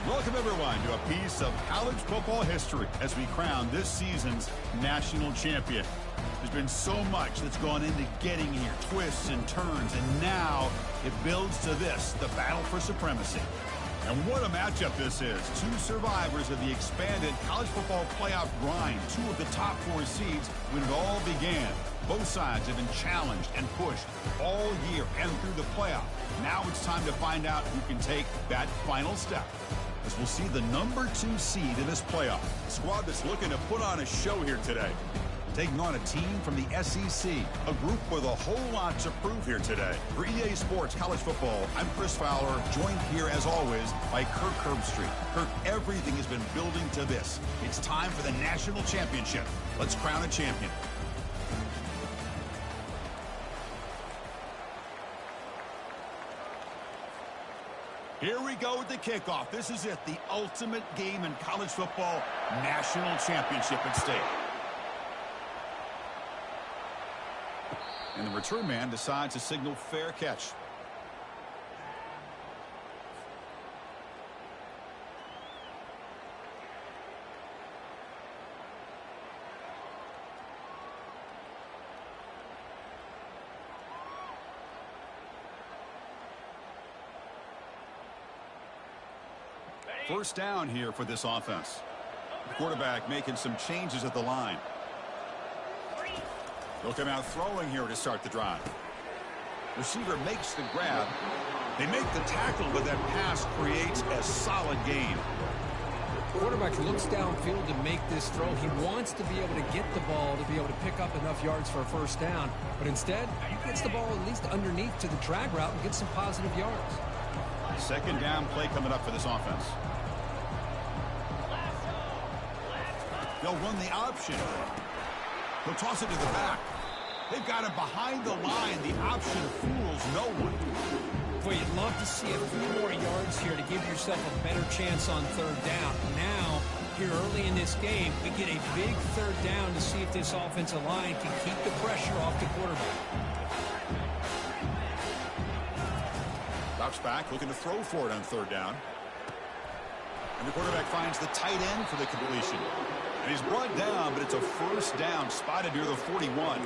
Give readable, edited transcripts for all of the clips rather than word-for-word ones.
Welcome, everyone, to a piece of college football history as we crown this season's national champion. There's been so much that's gone into getting here, twists and turns, and now it builds to this, the battle for supremacy. And what a matchup this is. Two survivors of the expanded college football playoff grind, two of the top 4 seeds when it all began. Both sides have been challenged and pushed all year and through the playoff. Now it's time to find out who can take that final step, as we'll see the number 2 seed in this playoff. A squad that's looking to put on a show here today. Taking on a team from the SEC, a group with a whole lot to prove here today. For EA Sports College Football, I'm Chris Fowler, joined here as always by Kirk Herbstreit. Kirk, everything has been building to this. It's time for the national championship. Let's crown a champion. Here we go with the kickoff. This is it, the ultimate game in college football, national championship at stake. And the return man decides to signal fair catch. First down here for this offense. The quarterback making some changes at the line. They'll come out throwing here to start the drive. Receiver makes the grab. They make the tackle, but that pass creates a solid gain. Quarterback looks downfield to make this throw. He wants to be able to get the ball to be able to pick up enough yards for a first down. But instead, he gets the ball at least underneath to the drag route and gets some positive yards. Second down play coming up for this offense. They'll run the option. He'll toss it to the back. They've got him behind the line. The option fools no one. Boy, you'd love to see a few more yards here to give yourself a better chance on third down. Now, here early in this game, we get a big third down to see if this offensive line can keep the pressure off the quarterback. Drops back, looking to throw for it on third down. And the quarterback finds the tight end for the completion. And he's brought down, but it's a first down, spotted near the 41.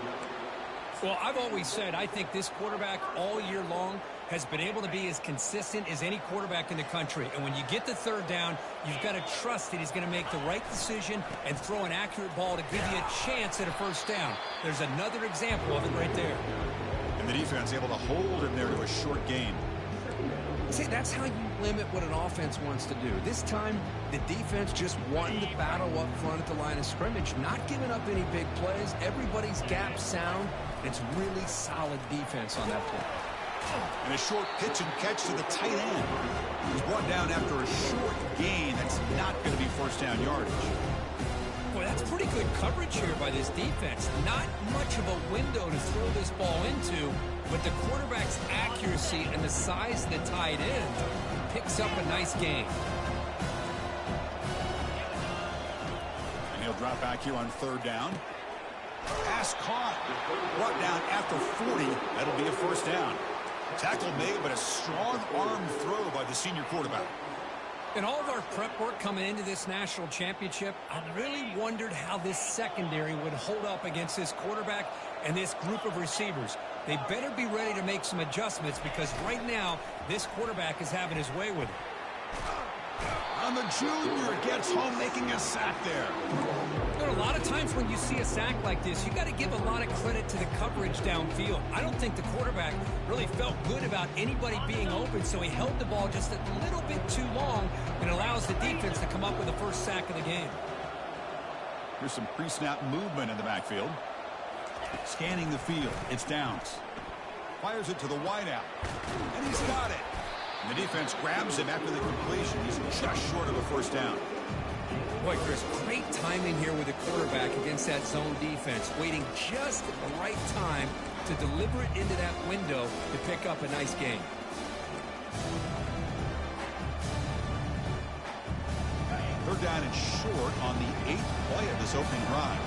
Well, I've always said I think this quarterback all year long has been able to be as consistent as any quarterback in the country. And when you get the third down, you've got to trust that he's going to make the right decision and throw an accurate ball to give you a chance at a first down. There's another example of it right there. And the defense able to hold him there to a short gain. See, that's how you limit what an offense wants to do. This time, the defense just won the battle up front at the line of scrimmage, not giving up any big plays. Everybody's gap sound. It's really solid defense on that play. And a short pitch and catch to the tight end. He's brought down after a short gain. That's not going to be first down yardage. Boy, that's pretty good coverage here by this defense. Not much of a window to throw this ball into, but the quarterback's accuracy and the size of the tight end picks up a nice gain. And he'll drop back here on third down. Pass caught. Brought down after 40. That'll be a first down. Tackle made, but a strong arm throw by the senior quarterback. In all of our prep work coming into this national championship, I really wondered how this secondary would hold up against this quarterback and this group of receivers. They better be ready to make some adjustments because right now, this quarterback is having his way with it. And the junior gets home making a sack there. But a lot of times when you see a sack like this, you got to give a lot of credit to the coverage downfield. I don't think the quarterback really felt good about anybody being open, so he held the ball just a little bit too long and allows the defense to come up with the first sack of the game. Here's some pre-snap movement in the backfield. Scanning the field. It's Downs. Fires it to the wideout. And he's got it. And the defense grabs him after the completion. He's just short of a first down. Boy, Chris, great timing here with the quarterback against that zone defense. Waiting just at the right time to deliver it into that window to pick up a nice gain. Third down and short on the 8th play of this opening drive.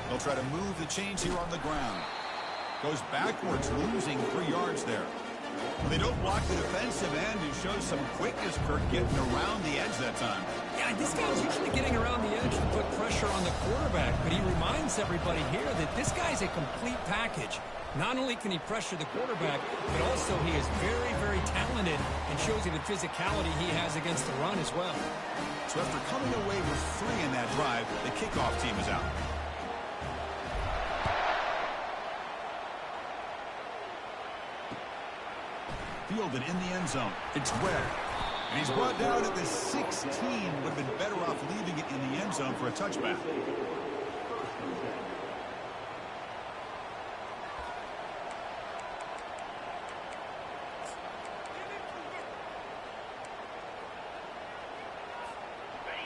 They'll try to move the chains here on the ground. Goes backwards, losing 3 yards there. Well, they don't block the defensive end and show some quickness, Kirk, getting around the edge that time. Yeah, this guy's usually getting around the edge to put pressure on the quarterback, but he reminds everybody here that this guy's a complete package. Not only can he pressure the quarterback, but also he is very, very talented and shows you the physicality he has against the run as well. So after coming away with 3 in that drive, the kickoff team is out. Fielded in the end zone. It's Webb. And he's brought down at the 16. Would have been better off leaving it in the end zone for a touchback.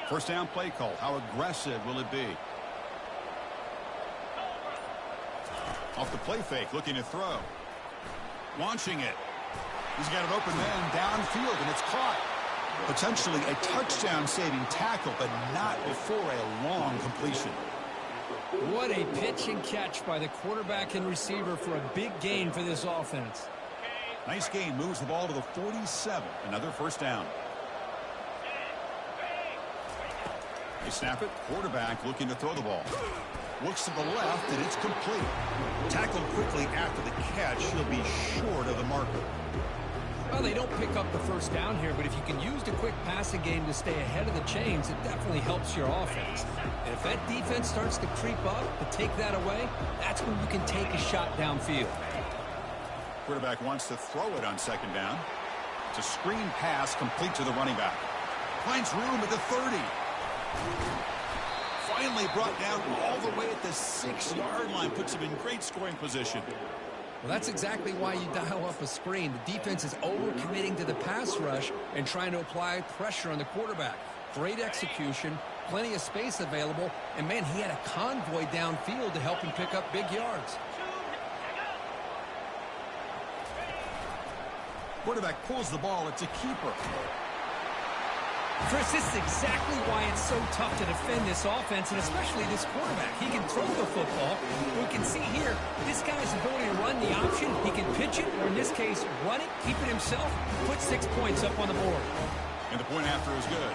First down play call. How aggressive will it be? Off the play fake, looking to throw. Launching it. He's got an open man downfield, and it's caught. Potentially a touchdown-saving tackle, but not before a long completion. What a pitch and catch by the quarterback and receiver for a big gain for this offense. Nice gain. Moves the ball to the 47. Another first down. They snap it. Quarterback looking to throw the ball. Looks to the left, and it's complete. Tackled quickly after the catch. He'll be short of the marker. Well, they don't pick up the first down here, but if you can use the quick passing game to stay ahead of the chains, it definitely helps your offense. And if that defense starts to creep up to take that away, that's when you can take a shot downfield. Quarterback wants to throw it on second down. It's a screen pass complete to the running back. Finds room at the 30. Finally brought down all the way at the 6-yard line. Puts him in great scoring position. Well, that's exactly why you dial up a screen. The defense is over-committing to the pass rush and trying to apply pressure on the quarterback. Great execution, plenty of space available, and, man, he had a convoy downfield to help him pick up big yards. Quarterback pulls the ball. It's a keeper. Chris, this is exactly why it's so tough to defend this offense, and especially this quarterback. He can throw the football. We can see here, this guy's ability to run the option. He can pitch it, or in this case, run it, keep it himself, put 6 points up on the board. And the point after is good.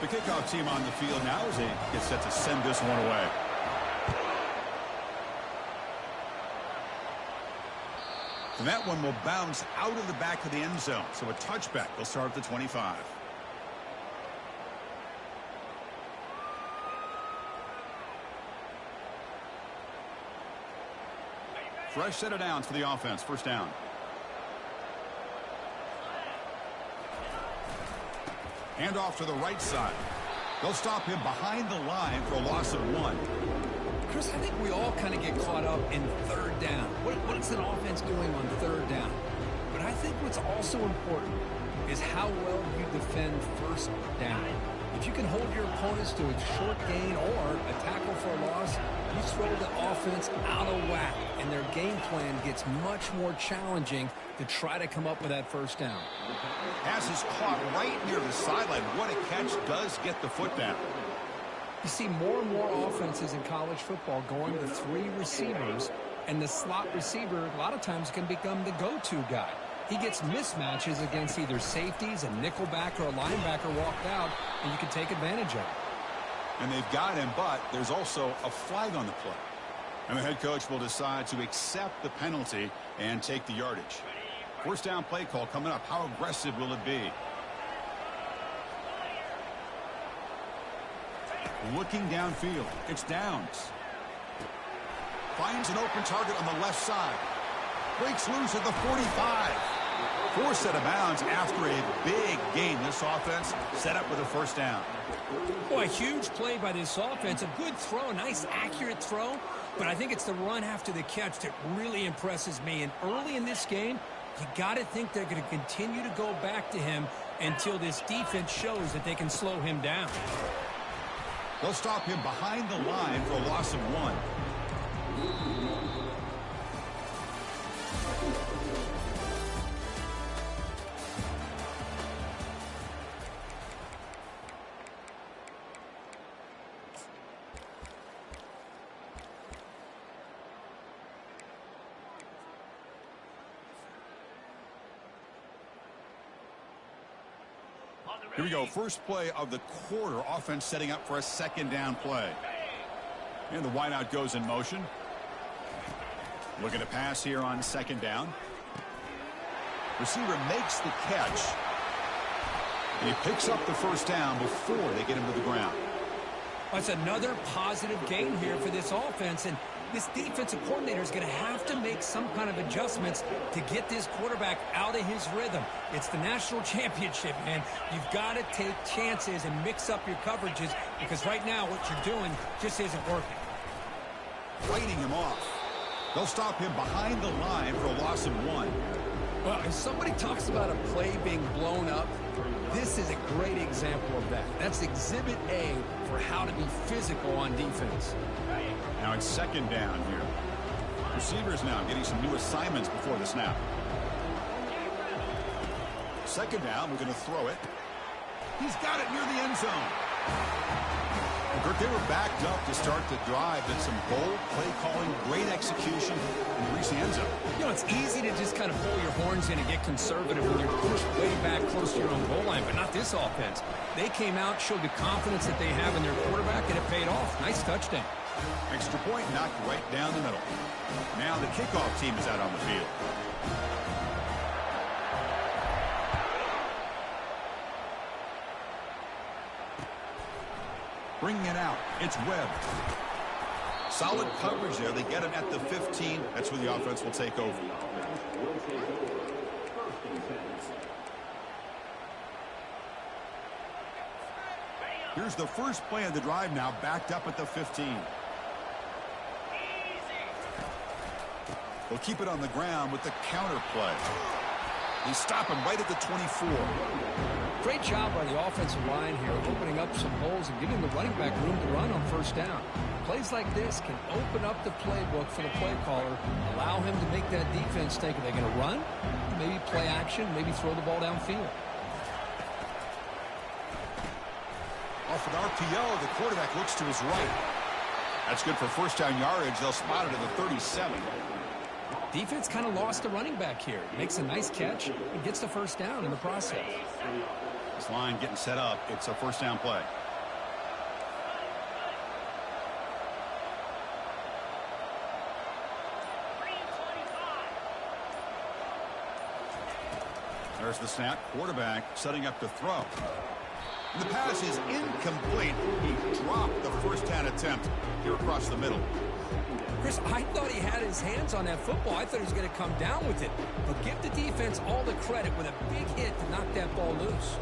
The kickoff team on the field now as they get set to send this one away. And that one will bounce out of the back of the end zone. So a touchback will start at the 25. Fresh set of downs for the offense. First down. Hand off to the right side. They'll stop him behind the line for a loss of 1. Chris, I think we all kind of get caught up in third down. What is an offense doing on third down? But I think what's also important is how well you defend first down. If you can hold your opponents to a short gain or a tackle for a loss, you throw the offense out of whack, and their game plan gets much more challenging to try to come up with that first down. Pass is caught right near the sideline. What a catch. Does get the foot down. You see more and more offenses in college football going to 3 receivers, and the slot receiver a lot of times can become the go-to guy. He gets mismatches against either safeties, a nickelback, or a linebacker walked out, and you can take advantage of it. And they've got him, but there's also a flag on the play. And the head coach will decide to accept the penalty and take the yardage. First down play call coming up. How aggressive will it be? Looking downfield. It's Downs. Finds an open target on the left side. Breaks loose at the 45. 4 set of bounds after a big gain. This offense set up with a first down. Boy, a huge play by this offense. A good throw, nice accurate throw. But I think it's the run after the catch that really impresses me. And early in this game, you got to think they're going to continue to go back to him until this defense shows that they can slow him down. They'll stop him behind the line for a loss of 1. Here we go. First play of the quarter. Offense setting up for a second down play. And the wideout goes in motion. Looking to pass here on second down. Receiver makes the catch. And he picks up the first down before they get him to the ground. That's another positive gain here for this offense, and this defensive coordinator is going to have to make some kind of adjustments to get this quarterback out of his rhythm. It's the national championship, man. You've got to take chances and mix up your coverages, because right now what you're doing just isn't working. Fighting him off. They'll stop him behind the line for a loss of 1. Well, if somebody talks about a play being blown up, this is a great example of that. That's exhibit A for how to be physical on defense. Now it's second down here. Receivers now getting some new assignments before the snap. Second down, we're going to throw it. He's got it near the end zone. Kirk, they were backed up to start the drive, but some bold play calling, great execution, and reach the end zone. You know, it's easy to just kind of pull your horns in and get conservative when you're pushed way back close to your own goal line, but not this offense. They came out, showed the confidence that they have in their quarterback, and it paid off. Nice touchdown. Extra point knocked right down the middle. Now the kickoff team is out on the field. Bringing it out, it's Webb. Solid coverage there. They get him at the 15. That's where the offense will take over. Here's the first play of the drive now, backed up at the 15. They'll keep it on the ground with the counter play. They stop him right at the 24. Great job by the offensive line here, opening up some holes and giving the running back room to run on first down. Plays like this can open up the playbook for the play caller, allow him to make that defense think, are they going to run? Maybe play action, maybe throw the ball downfield. Off an RPO, the quarterback looks to his right. That's good for first down yardage. They'll spot it at the 37. Defense kind of lost the running back here. Makes a nice catch and gets the first down in the process. This line getting set up. It's a first down play. There's the snap. Quarterback setting up to throw. And the pass is incomplete. He dropped the first down attempt here across the middle. Chris, I thought he had his hands on that football. I thought he was going to come down with it. But give the defense all the credit with a big hit to knock that ball loose.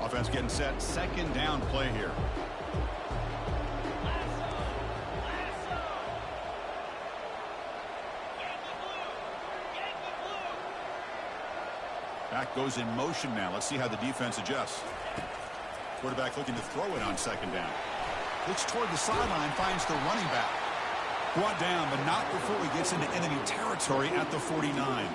Offense getting set. Second down play here. Back goes in motion now. Let's see how the defense adjusts. Quarterback looking to throw it on second down. Looks toward the sideline, finds the running back. Brought down, but not before he gets into enemy territory at the 49.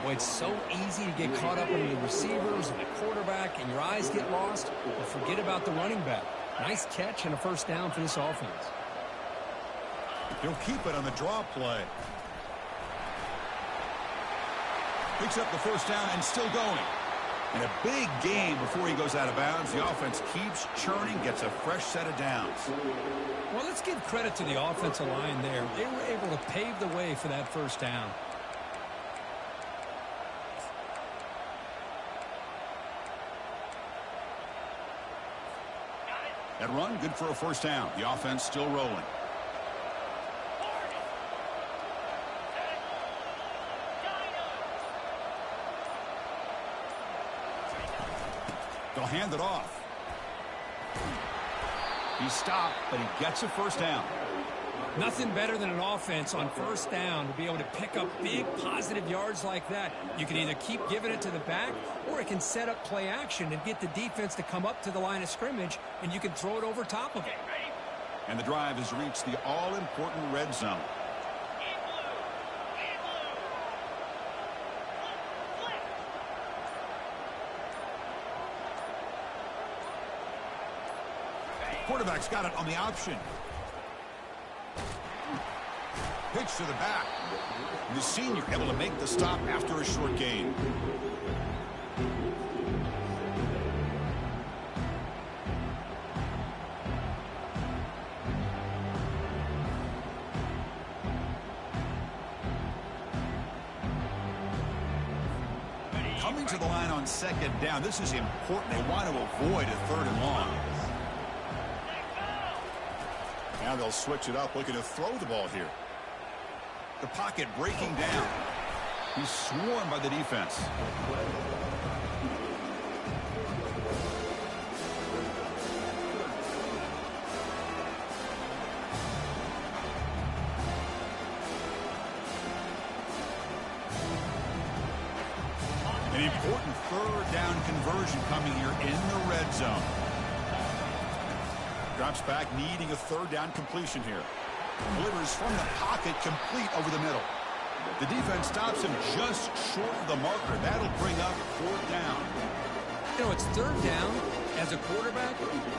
Boy, it's so easy to get caught up in the receivers and the quarterback, and your eyes get lost, but forget about the running back. Nice catch and a first down for this offense. He'll keep it on the draw play. Picks up the first down and still going. And a big gain before he goes out of bounds. The offense keeps churning, gets a fresh set of downs. Well, let's give credit to the offensive line there. They were able to pave the way for that first down. That run, good for a first down. The offense still rolling. They'll hand it off. He's stopped, but he gets a first down. Nothing better than an offense on first down to be able to pick up big positive yards like that. You can either keep giving it to the back, or it can set up play action and get the defense to come up to the line of scrimmage, and you can throw it over top of it. And the drive has reached the all-important red zone. Quarterback's got it on the option. Pitch to the back. The senior able to make the stop after a short gain. Coming to the line on second down. This is important. They want to avoid a third and long. Now they'll switch it up, looking to throw the ball here. The pocket breaking down. He's swarmed by the defense. An important third down conversion coming here in the red zone. Drops back, needing a third down completion here. Delivers from the pocket, complete over the middle. The defense stops him just short of the marker. That'll bring up fourth down. You know, it's third down. As a quarterback,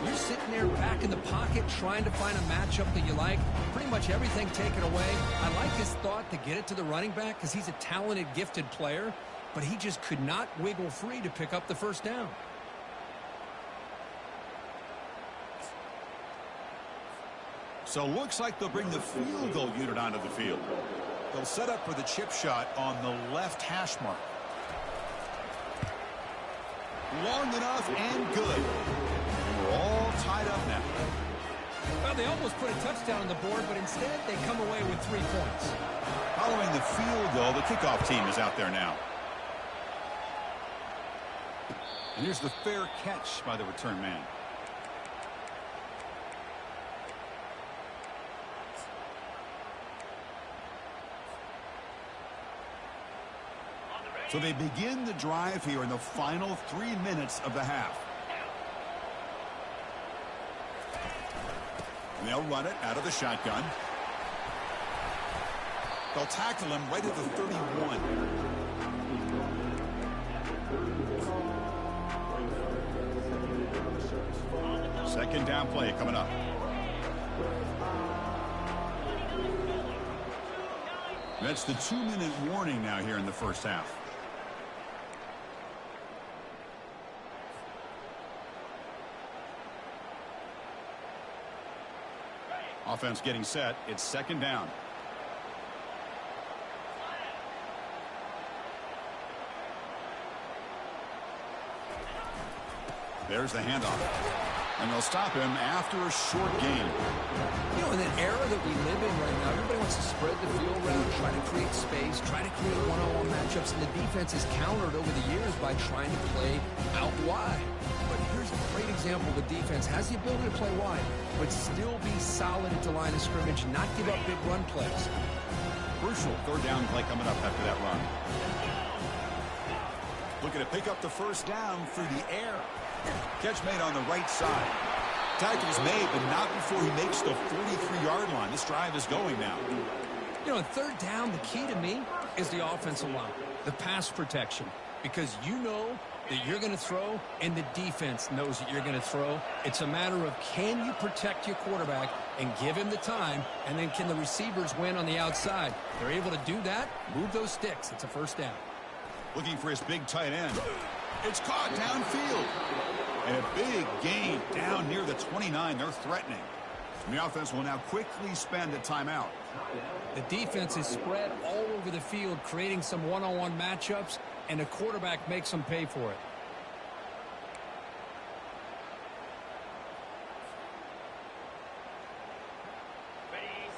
you're sitting there back in the pocket trying to find a matchup that you like. Pretty much everything taken away. I like his thought to get it to the running back because he's a talented, gifted player, but he just could not wiggle free to pick up the first down. So looks like they'll bring the field goal unit onto the field. They'll set up for the chip shot on the left hash mark. Long enough and good. And we're all tied up now. Well, they almost put a touchdown on the board, but instead they come away with 3 points. Following the field goal, the kickoff team is out there now. And here's the fair catch by the return man. So they begin the drive here in the final 3 minutes of the half. And they'll run it out of the shotgun. They'll tackle him right at the 31. Second down play coming up. That's the 2-minute warning now here in the first half. Offense getting set. It's second down. There's the handoff. And they'll stop him after a short gain. You know, in an era that we live in right now, everybody wants to spread the field around, try to create space, try to create one-on-one matchups, and the defense is countered over the years by trying to play out wide. But here's a great example. The defense has the ability to play wide, but still be solid at the line of scrimmage, not give up big run plays. Crucial third down play coming up after that run. Looking to pick up the first down through the air. Catch made on the right side. Tackle is made, but not before he makes the 43-yard line. This drive is going now. You know, in third down, the key to me is the offensive line, the pass protection, because you know that you're going to throw, and the defense knows that you're going to throw. It's a matter of can you protect your quarterback and give him the time, and then can the receivers win on the outside? They're able to do that, move those sticks. It's a first down. Looking for his big tight end. It's caught downfield. And a big gain down near the 29. They're threatening. And the offense will now quickly spend a timeout. The defense is spread all over the field, creating some one-on-one matchups, and the quarterback makes them pay for it.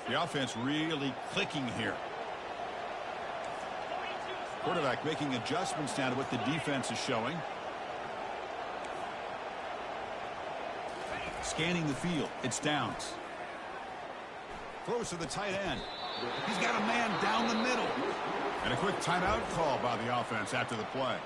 The offense really clicking here. Quarterback making adjustments now to what the defense is showing. Scanning the field. It's downs. Throws to the tight end. He's got a man down the middle. And a quick timeout call by the offense after the play.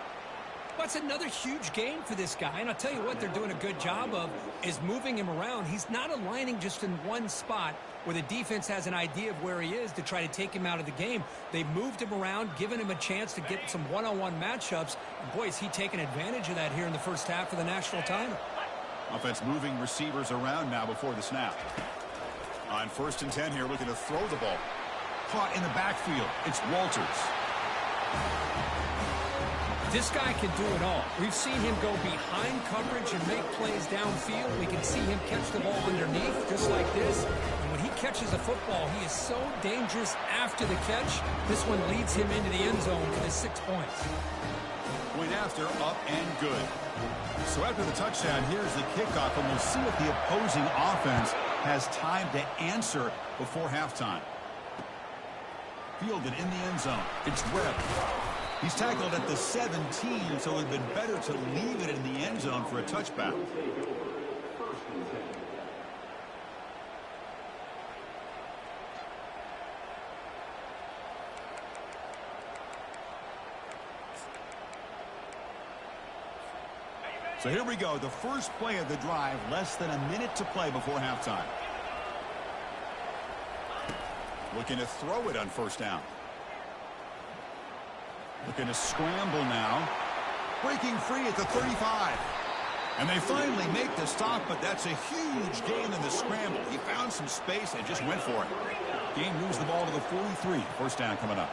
That's another huge game for this guy. And I'll tell you what they're doing a good job of is moving him around. He's not aligning just in one spot where the defense has an idea of where he is to try to take him out of the game. They've moved him around, given him a chance to get some one-on-one matchups. And boy, is he taking advantage of that here in the first half of the national title. Offense moving receivers around now before the snap. On 1st and 10 here, looking to throw the ball. caught in the backfield. It's Walters. This guy can do it all. We've seen him go behind coverage and make plays downfield. We can see him catch the ball underneath, just like this. And when he catches a football, he is so dangerous after the catch. This one leads him into the end zone for the 6 points. Point after, up and good. So after the touchdown, here's the kickoff, and we'll see if the opposing offense has time to answer before halftime. Fielded in the end zone. It's Webb. He's tackled at the 17, so it would have been better to leave it in the end zone for a touchback. So here we go, the first play of the drive, less than a minute to play before halftime. Looking to throw it on first down. Looking to scramble now. Breaking free at the 35. And they finally make the stop, but that's a huge gain in the scramble. He found some space and just went for it. Gain moves the ball to the 43. First down coming up.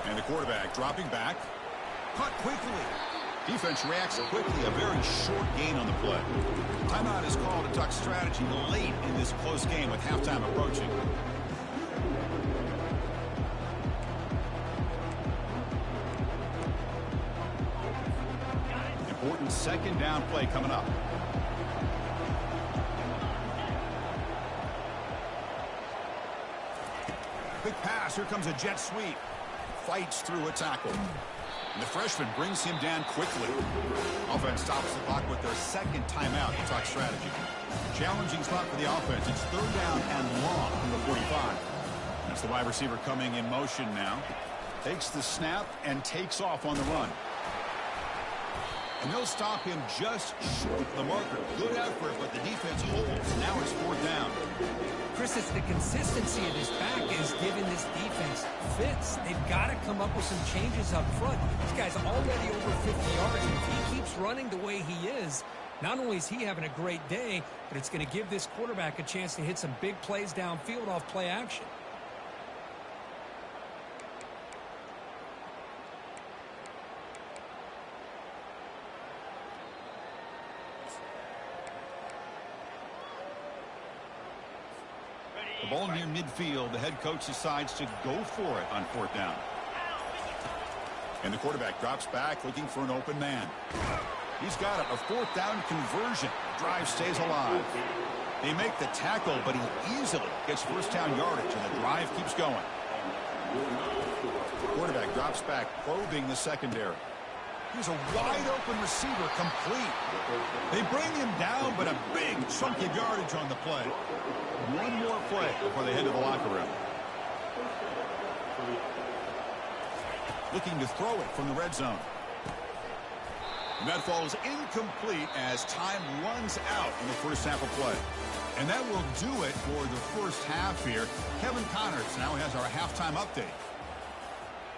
And the quarterback dropping back. Caught quickly. Defense reacts quickly. A very short gain on the play. Timeout is called to talk strategy late in this close game with halftime approaching. Important second down play coming up. Big pass. Here comes a jet sweep. Fights through a tackle. And the freshman brings him down quickly. Offense stops the clock with their second timeout to talk strategy. Challenging spot for the offense. It's third down and long from the 45. That's the wide receiver coming in motion now. Takes the snap and takes off on the run. And they'll stop him just short of the marker. Good effort, but the defense holds. Now it's fourth down. Chris, it's the consistency of this back is giving this defense fits. They've got to come up with some changes up front. This guy's already over 50 yards, and if he keeps running the way he is, not only is he having a great day, but it's going to give this quarterback a chance to hit some big plays downfield off play action. The ball near midfield. The head coach decides to go for it on fourth down. And the quarterback drops back looking for an open man. He's got it. A fourth down conversion. Drive stays alive. They make the tackle, but he easily gets first down yardage, and the drive keeps going. The quarterback drops back, probing the secondary. Here's a wide-open receiver, complete. They bring him down, but a big chunk of yardage on the play. One more play before they head to the locker room. Looking to throw it from the red zone. And that falls incomplete as time runs out in the first half of play. And that will do it for the first half here. Kevin Connors now has our halftime update.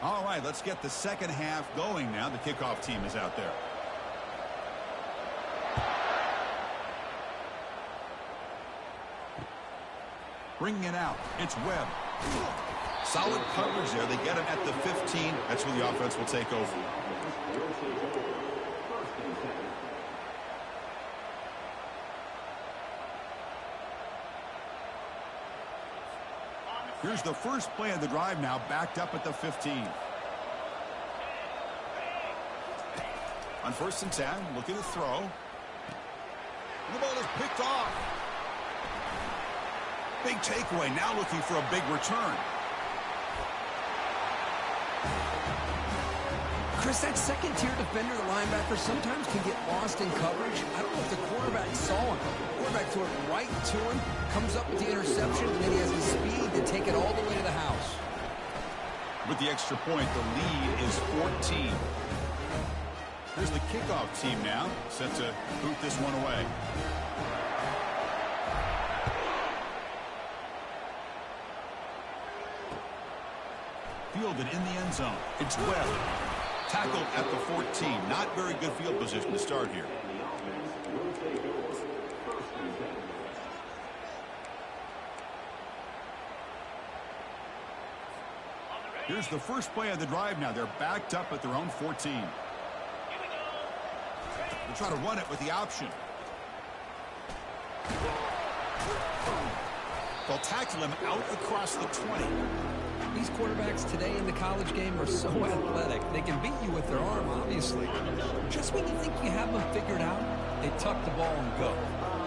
All right, let's get the second half going now. The kickoff team is out there. Bringing it out. It's Webb. Solid coverage there. They get him at the 15. That's where the offense will take over. Here's the first play of the drive now, backed up at the 15. On first and 10, looking to throw. And the ball is picked off. Big takeaway, now looking for a big return. Chris, that second-tier defender, the linebacker, sometimes can get lost in coverage. I don't know if the quarterback saw him. The quarterback threw it right to him, comes up with the interception, and then he has the speed to take it all the way to the house. With the extra point, the lead is 14. Here's the kickoff team now, set to boot this one away. Fielded in the end zone. It's Webb. Tackled at the 14. Not very good field position to start here. Here's the first play of the drive now. They're backed up at their own 14. They'll try to run it with the option. They'll tackle him out across the 20. These quarterbacks today in the college game are so athletic. They can beat you with their arm, obviously. Just when you think you have them figured out, they tuck the ball and go.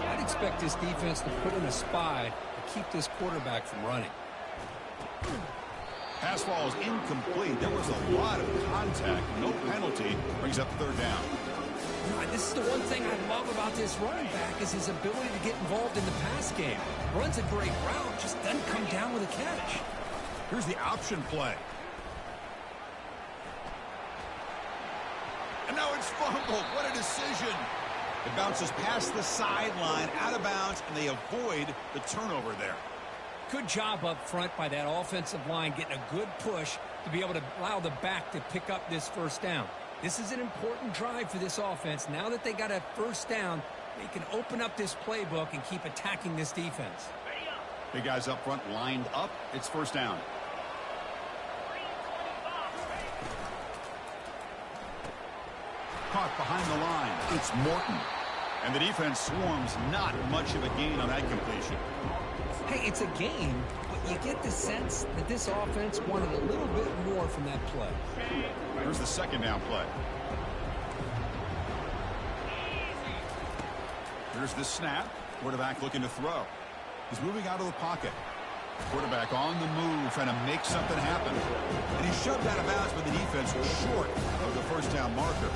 I'd expect this defense to put in a spy to keep this quarterback from running. Pass ball is incomplete. There was a lot of contact. No penalty. Brings up third down. This is the one thing I love about this running back is his ability to get involved in the pass game. Runs a great route, just doesn't come down with a catch. Here's the option play. And now it's fumbled. What a decision. It bounces past the sideline, out of bounds, and they avoid the turnover there. Good job up front by that offensive line, getting a good push to be able to allow the back to pick up this first down. This is an important drive for this offense. Now that they got a first down, they can open up this playbook and keep attacking this defense. Big guys up front lined up. It's first down. Caught behind the line. It's Morton. And the defense swarms. Not much of a gain on that completion. Hey, it's a game, but you get the sense that this offense wanted a little bit more from that play. Here's the second down play. Here's the snap. Quarterback looking to throw. He's moving out of the pocket. Quarterback on the move, trying to make something happen. And he's shoved out of bounds, but the defense was short of the first down marker.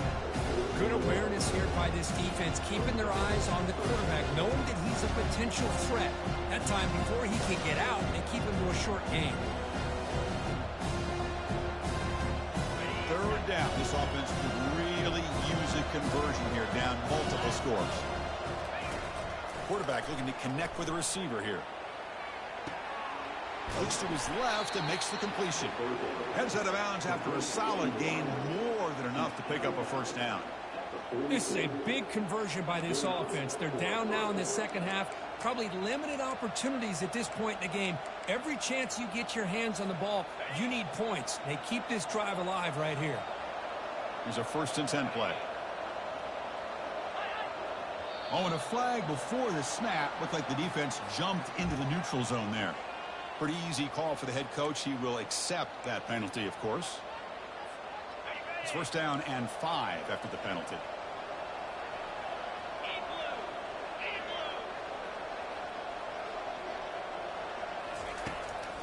Good awareness here by this defense, keeping their eyes on the quarterback, knowing that he's a potential threat. That time before he can get out, they keep him to a short game. Third down. This offense could really use a conversion here, down multiple scores. Quarterback looking to connect with the receiver here. Looks to his left and makes the completion. Heads out of bounds after a solid gain, more than enough to pick up a first down. This is a big conversion by this offense. They're down now in the second half. Probably limited opportunities at this point in the game. Every chance you get your hands on the ball, you need points. They keep this drive alive right here. Here's a 1st and 10 play. Oh, and a flag before the snap. Looked like the defense jumped into the neutral zone there. Pretty easy call for the head coach. He will accept that penalty, of course. It's first down and 5 after the penalty.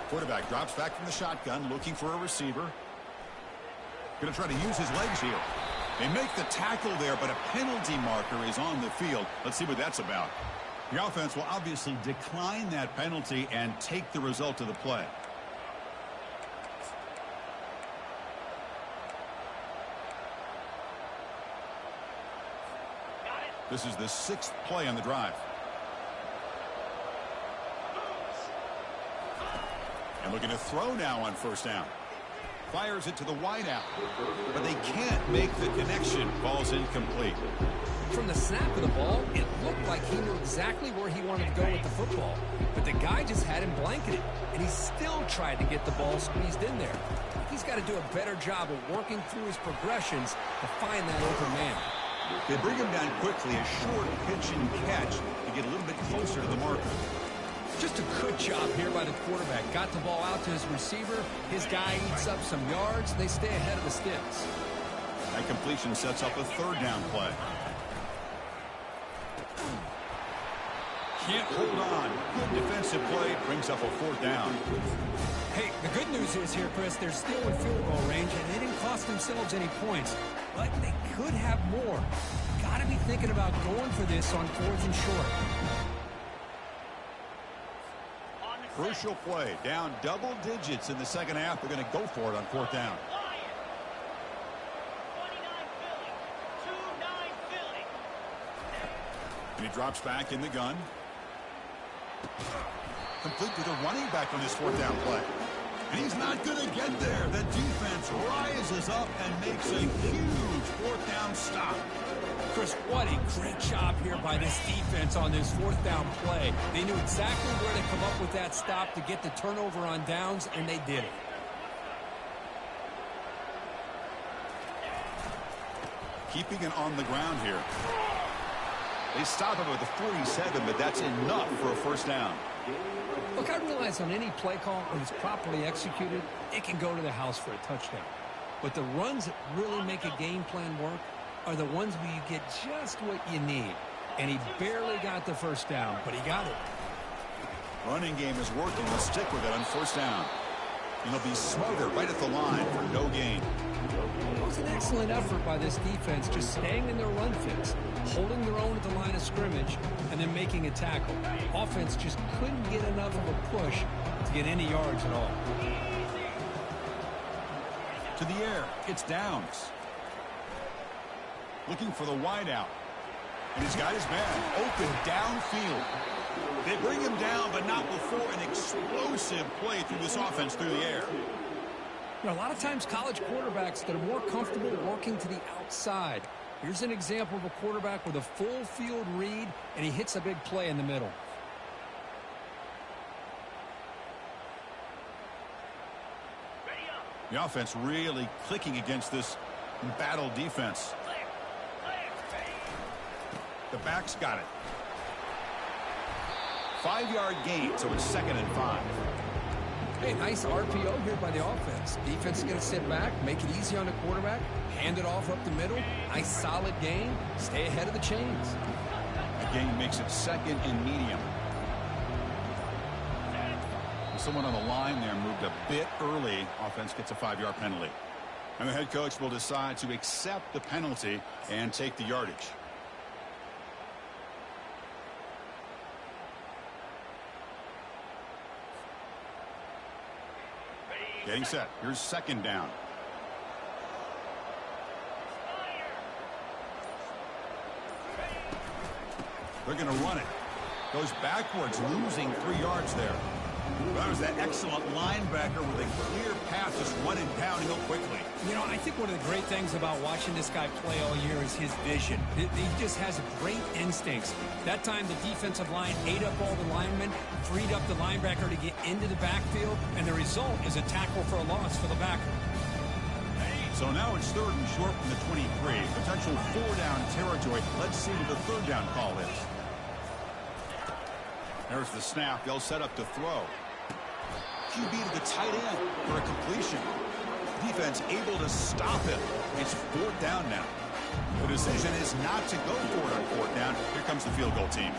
Quarterback drops back from the shotgun, looking for a receiver. Going to try to use his legs here. They make the tackle there, but a penalty marker is on the field. Let's see what that's about. The offense will obviously decline that penalty and take the result of the play. This is the 6th play on the drive. And looking to throw now on first down. Fires it to the wideout, but they can't make the connection. Ball's incomplete. From the snap of the ball, it looked like he knew exactly where he wanted to go with the football. But the guy just had him blanketed, and he still tried to get the ball squeezed in there. He's got to do a better job of working through his progressions to find that open man. They bring him down quickly, a short pitch and catch to get a little bit closer to the marker. Just a good job here by the quarterback. Got the ball out to his receiver. His guy eats up some yards. They stay ahead of the sticks. That completion sets up a 3rd down play. Can't hold on. Good defensive play. Brings up a 4th down. Hey, the good news is here, Chris, they're still in field goal range, and they didn't cost themselves any points. But they could have more. Got to be thinking about going for this on 4th and short. Crucial play. Down double digits in the second half. They're going to go for it on 4th down. And he drops back in the gun. Complete to the running back on this 4th down play. And he's not going to get there. The defense rises up and makes a huge 4th down stop. Chris, what a great job here by this defense on this 4th down play. They knew exactly where to come up with that stop to get the turnover on downs, and they did it. keeping it on the ground here. They stop him at the 47, but that's enough for a first down. Look, I realize on any play call, when it's properly executed, it can go to the house for a touchdown. But the runs that really make a game plan work are the ones where you get just what you need. And he barely got the first down, but he got it. Running game is working. Let's stick with it on first down. And he'll be smothered right at the line for no gain. It was an excellent effort by this defense, just staying in their run fix, holding their own at the line of scrimmage, and then making a tackle. Offense just couldn't get enough of a push to get any yards at all. To the air, it's Downs. Looking for the wideout. And he's got his man open downfield. They bring him down, but not before an explosive play through this offense through the air. You know, a lot of times college quarterbacks that are more comfortable working to the outside. Here's an example of a quarterback with a full field read, and he hits a big play in the middle. The offense really clicking against this embattled defense. The back's got it. 5-yard gain, so it's 2nd and 5. Hey, nice RPO here by the offense. Defense is going to sit back, make it easy on the quarterback, hand it off up the middle. Nice solid gain. Stay ahead of the chains. The gain makes it 2nd and medium. Someone on the line there moved a bit early. Offense gets a 5-yard penalty. And the head coach will decide to accept the penalty and take the yardage. Getting set. Here's 2nd down. They're going to run it. Goes backwards, losing 3 yards there. That was that excellent linebacker with a clear path, just running downhill quickly. You know, I think one of the great things about watching this guy play all year is his vision. He just has great instincts. That time, the defensive line ate up all the linemen, freed up the linebacker to get into the backfield, and the result is a tackle for a loss for the backer. So now it's 3rd and short from the 23. Potential 4-down territory. Let's see what the 3rd down call is. There's the snap. They'll set up to throw. QB to the tight end for a completion. Defense able to stop him. It's 4th down now. The decision is not to go for it on 4th down. Here comes the field goal team.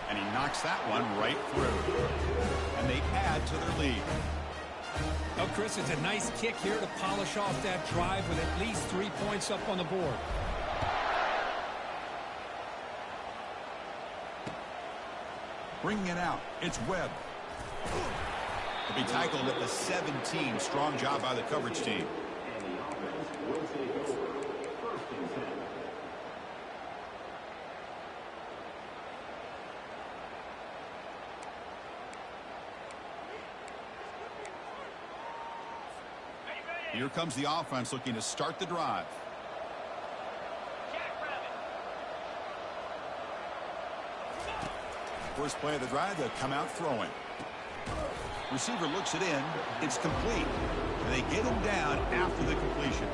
And he knocks that one right through. And they add to their lead. Oh, Chris, it's a nice kick here to polish off that drive with at least 3 points up on the board. Bringing it out, it's Webb. He'll be tackled at the 17. Strong job by the coverage team. Here comes the offense looking to start the drive. First play of the drive, they'll come out throwing. Receiver looks it in. It's complete. They get him down after the completion.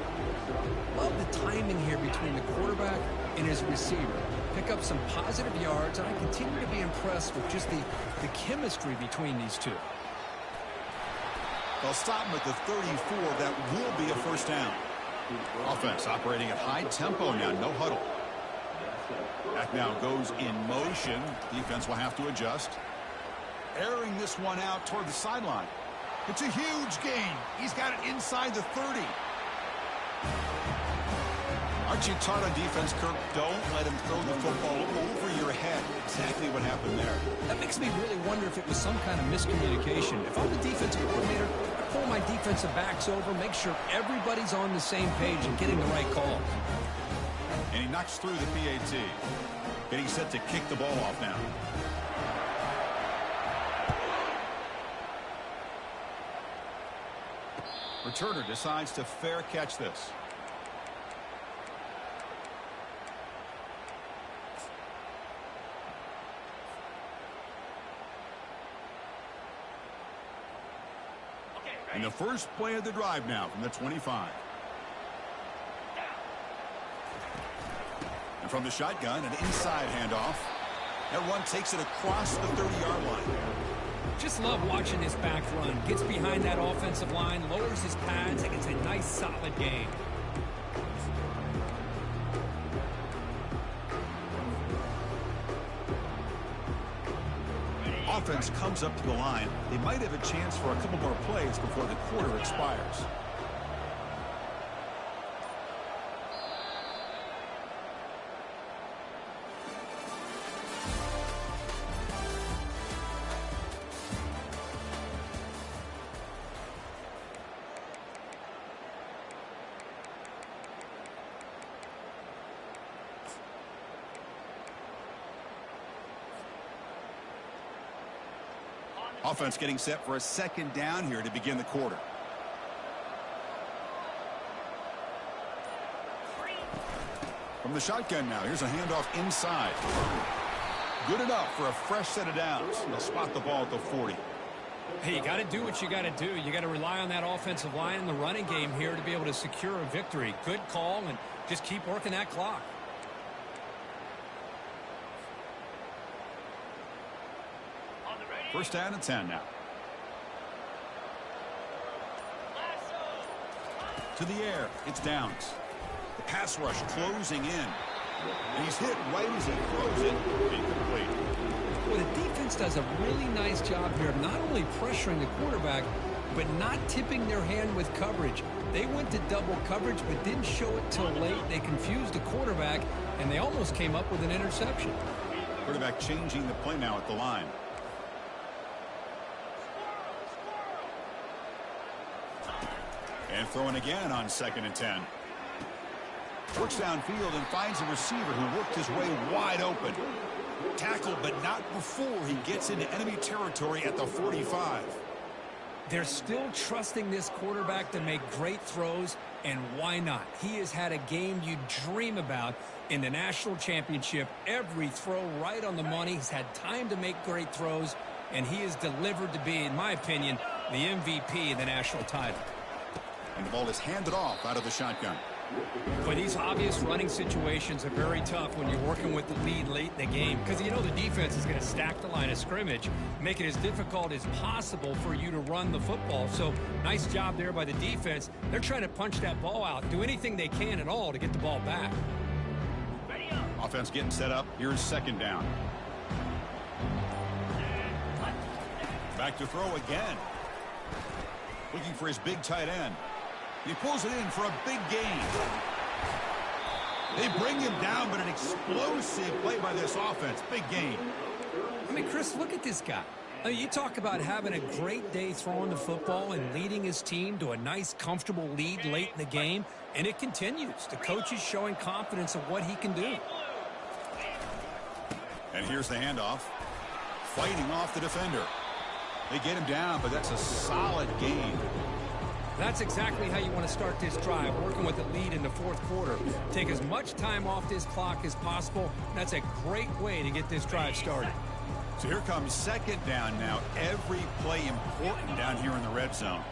Love the timing here between the quarterback and his receiver. Pick up some positive yards, and I continue to be impressed with just the chemistry between these two. They'll stop him at the 34. That will be a first down. Offense operating at high tempo now. No huddle. Back now goes in motion. Defense will have to adjust. Airing this one out toward the sideline. It's a huge gain. He's got it inside the 30. Aren't you taught on defense, Kirk? Don't let him throw the football over your head. Exactly what happened there. That makes me really wonder if it was some kind of miscommunication. If I'm the defensive coordinator, I pull my defensive backs over, make sure everybody's on the same page and getting the right call. And he knocks through the PAT. Getting set to kick the ball off now. Returner decides to fair catch this. And the first play of the drive now from the 25. And from the shotgun, an inside handoff. That one takes it across the 30-yard line. Just love watching this back run. Gets behind that offensive line, lowers his pads, and gets a nice solid gain. Offense comes up to the line. They might have a chance for a couple more plays before the quarter expires. Offense getting set for a second down here to begin the quarter. From the shotgun now, here's a handoff inside. Good enough for a fresh set of downs. They'll spot the ball at the 40. Hey, you got to do what you got to do. You got to rely on that offensive line in the running game here to be able to secure a victory. Good call, and just keep working that clock. First down and 10 now. To the air, it's Downs. The pass rush closing in. And he's hit right as he throws it. Incomplete. Well, the defense does a really nice job here of not only pressuring the quarterback, but not tipping their hand with coverage. They went to double coverage, but didn't show it till late. They confused the quarterback, and they almost came up with an interception. Quarterback changing the play now at the line. And throwing again on 2nd and 10. Works downfield and finds a receiver who worked his way wide open. Tackled, but not before he gets into enemy territory at the 45. They're still trusting this quarterback to make great throws, and why not? He has had a game you dream about in the national championship. Every throw right on the money. He's had time to make great throws, and he is delivered to be, in my opinion, the MVP of the national title. And the ball is handed off out of the shotgun. But these obvious running situations are very tough when you're working with the lead late in the game, because you know the defense is going to stack the line of scrimmage, make it as difficult as possible for you to run the football. So nice job there by the defense. They're trying to punch that ball out, do anything they can at all to get the ball back. Offense getting set up. Here's 2nd down. Back to throw again. Looking for his big tight end. He pulls it in for a big gain. They bring him down, but an explosive play by this offense. Big gain. I mean, Chris, look at this guy. I mean, you talk about having a great day throwing the football and leading his team to a nice, comfortable lead late in the game, and it continues. The coach is showing confidence of what he can do. And here's the handoff. Fighting off the defender. They get him down, but that's a solid gain. That's exactly how you want to start this drive, working with the lead in the 4th quarter. Take as much time off this clock as possible. That's a great way to get this drive started. So here comes 2nd down now. Every play important down here in the red zone.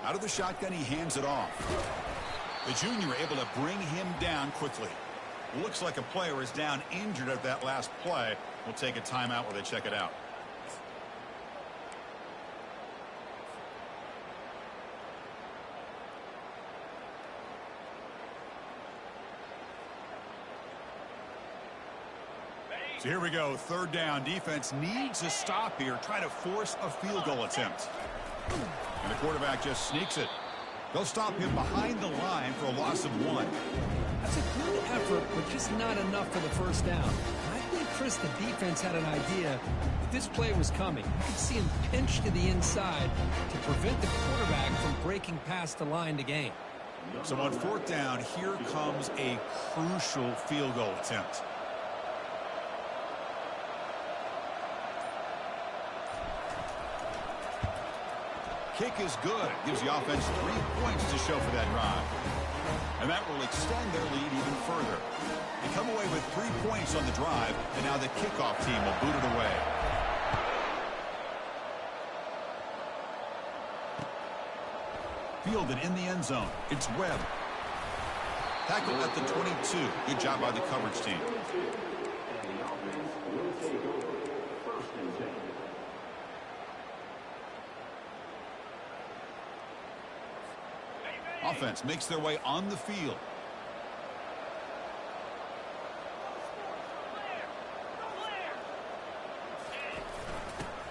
Out of the shotgun, he hands it off. The junior able to bring him down quickly. Looks like a player is down injured at that last play. We'll take a timeout while they check it out. So here we go, 3rd down. Defense needs a stop here, try to force a field goal attempt. And the quarterback just sneaks it. They'll stop him behind the line for a loss of 1. That's a good effort, but just not enough for the first down. I think, Chris, the defense had an idea that this play was coming. You could see him pinch to the inside to prevent the quarterback from breaking past the line to gain. So on 4th down, here comes a crucial field goal attempt. Kick is good. Gives the offense 3 points to show for that drive. And that will extend their lead even further. They come away with 3 points on the drive, and now the kickoff team will boot it away. fielded in the end zone. It's Webb. Tackle at the 22. Good job by the coverage team. Offense makes their way on the field.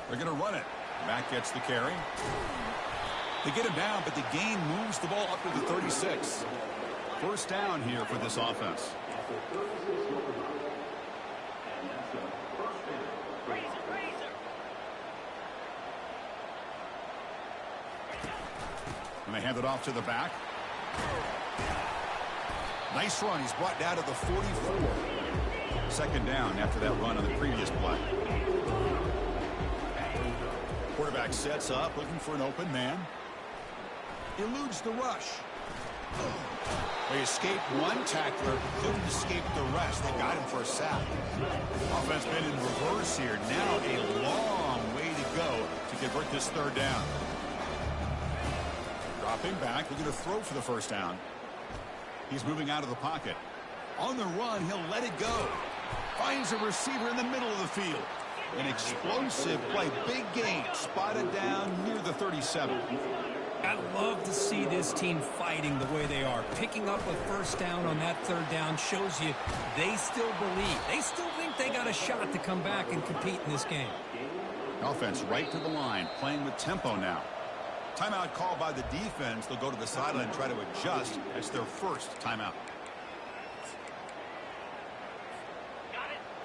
They're going to run it. Back gets the carry. They get him down, but the gain moves the ball up to the 36. First down here for this offense. And they hand it off to the back. Nice run. He's brought down to the 44. Second down after that run on the previous play. Quarterback sets up, looking for an open man. Eludes the rush. They escaped one tackler, couldn't escape the rest. They got him for a sack. Offense been in reverse here. Now a long way to go to convert this third down. Dropping back, looking to throw for the first down. He's moving out of the pocket. On the run, he'll let it go. Finds a receiver in the middle of the field. An explosive play, big gain, spotted down near the 37. I love to see this team fighting the way they are. Picking up a first down on that third down shows you they still believe. They still think they got a shot to come back and compete in this game. Offense right to the line, playing with tempo now. Timeout called by the defense. They'll go to the sideline and try to adjust. It's their first timeout.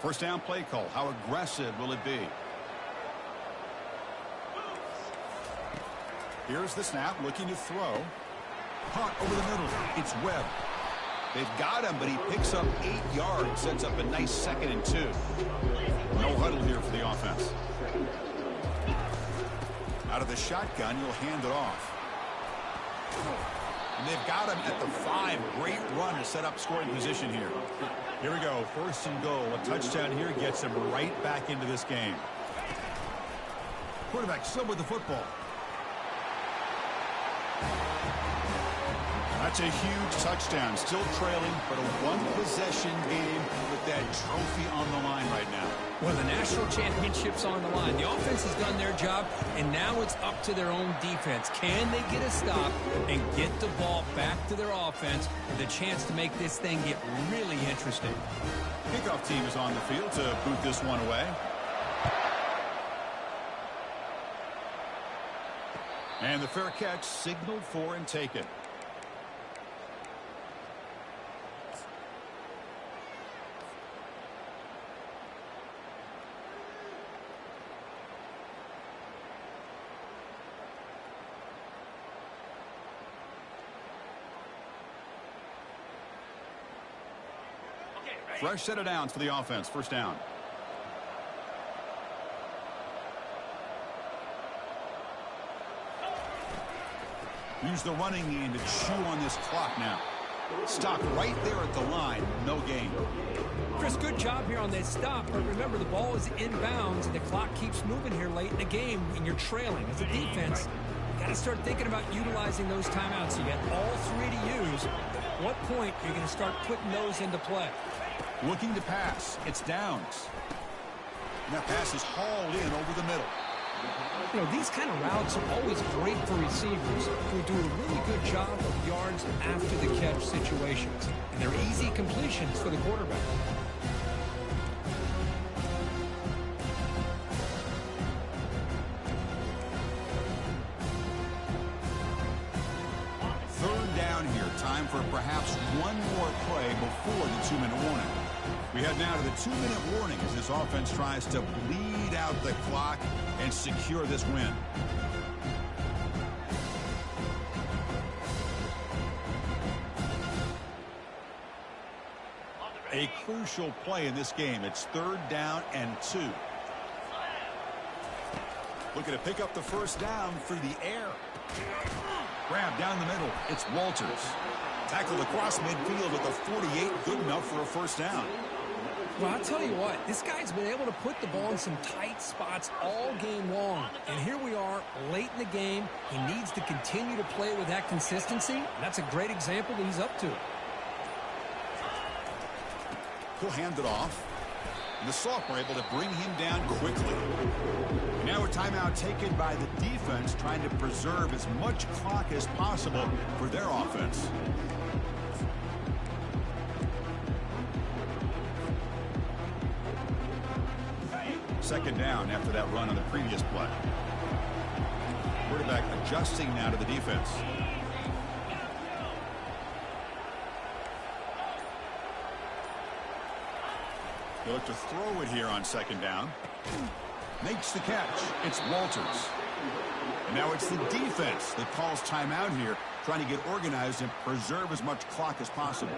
First down play call. How aggressive will it be? Here's the snap, looking to throw. Caught over the middle. It's Webb. They've got him, but he picks up 8 yards. Sets up a nice 2nd and 2. No huddle here for the offense. Out of the shotgun, he'll hand it off. And they've got him at the 5. Great run to set up scoring position here. Here we go. First and goal. A touchdown here gets him right back into this game. Quarterback still with the football. That's a huge touchdown. Still trailing, but a one-possession game with that trophy on the line right now. Well, the national championship's on the line. The offense has done their job, and now it's up to their own defense. Can they get a stop and get the ball back to their offense with a chance to make this thing get really interesting? Kickoff team is on the field to boot this one away. And the fair catch signaled for and taken. Fresh set of downs for the offense. First down. Use the running game to chew on this clock now. Stop right there at the line. No gain. Chris, good job here on this stop. But remember, the ball is inbounds, and the clock keeps moving here late in the game, and you're trailing. As a defense, you got to start thinking about utilizing those timeouts. You got all 3 to use. At what point are you going to start putting those into play? Looking to pass. It's Downs. And that pass is hauled in over the middle. You know, these kind of routes are always great for receivers who do a really good job of yards after the catch situations. And they're easy completions for the quarterback. Third down here. Time for perhaps one more play before the 2-minute warning. We head now to the 2-minute warning as this offense tries to bleed out the clock and secure this win. A crucial play in this game. It's 3rd down and 2. Looking to pick up the first down through the air. Grab down the middle. It's Walters. Tackled across midfield at the 48. Good enough for a first down. Well, I'll tell you what, this guy's been able to put the ball in some tight spots all game long. And here we are, late in the game. He needs to continue to play with that consistency. That's a great example that he's up to it. He'll hand it off. And the sophomore able to bring him down quickly. Now a timeout taken by the defense, trying to preserve as much clock as possible for their offense. Second down after that run on the previous play. Quarterback adjusting now to the defense. He'll look to throw it here on second down. Makes the catch. It's Walters. And now it's the defense that calls timeout here, trying to get organized and preserve as much clock as possible.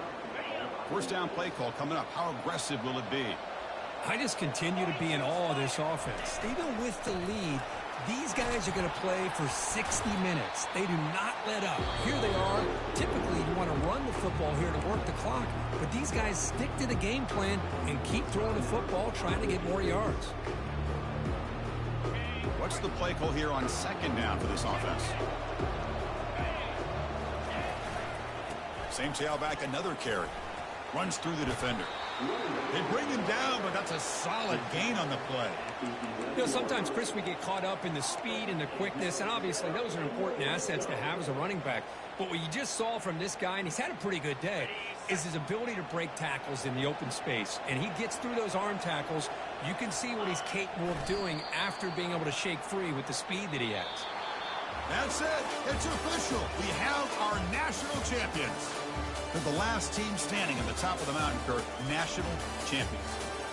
First down play call coming up. How aggressive will it be? I just continue to be in awe of this offense. Even with the lead, these guys are going to play for 60 minutes. They do not let up. Here they are. Typically, you want to run the football here to work the clock, but these guys stick to the game plan and keep throwing the football, trying to get more yards. What's the play call here on second down for this offense? Same tailback, another carry. Runs through the defender. They bring him down, but that's a solid gain on the play. You know, sometimes, Chris, we get caught up in the speed and the quickness, and obviously those are important assets to have as a running back. But what you just saw from this guy, and he's had a pretty good day, is his ability to break tackles in the open space. And he gets through those arm tackles. You can see what he's capable of doing after being able to shake free with the speed that he has. That's it. It's official. We have our national champions. They're the last team standing at the top of the mountain, Kurt. National champions.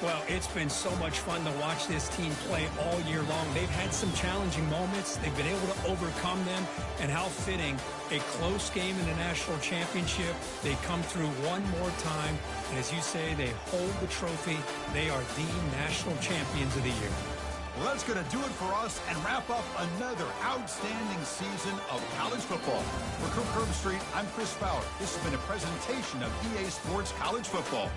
Well, it's been so much fun to watch this team play all year long. They've had some challenging moments. They've been able to overcome them. And how fitting, a close game in the national championship. They come through one more time. And as you say, they hold the trophy. They are the national champions of the year. Well, that's going to do it for us and wrap up another outstanding season of college football. For Curb Street, I'm Chris Fowler. This has been a presentation of EA Sports College Football.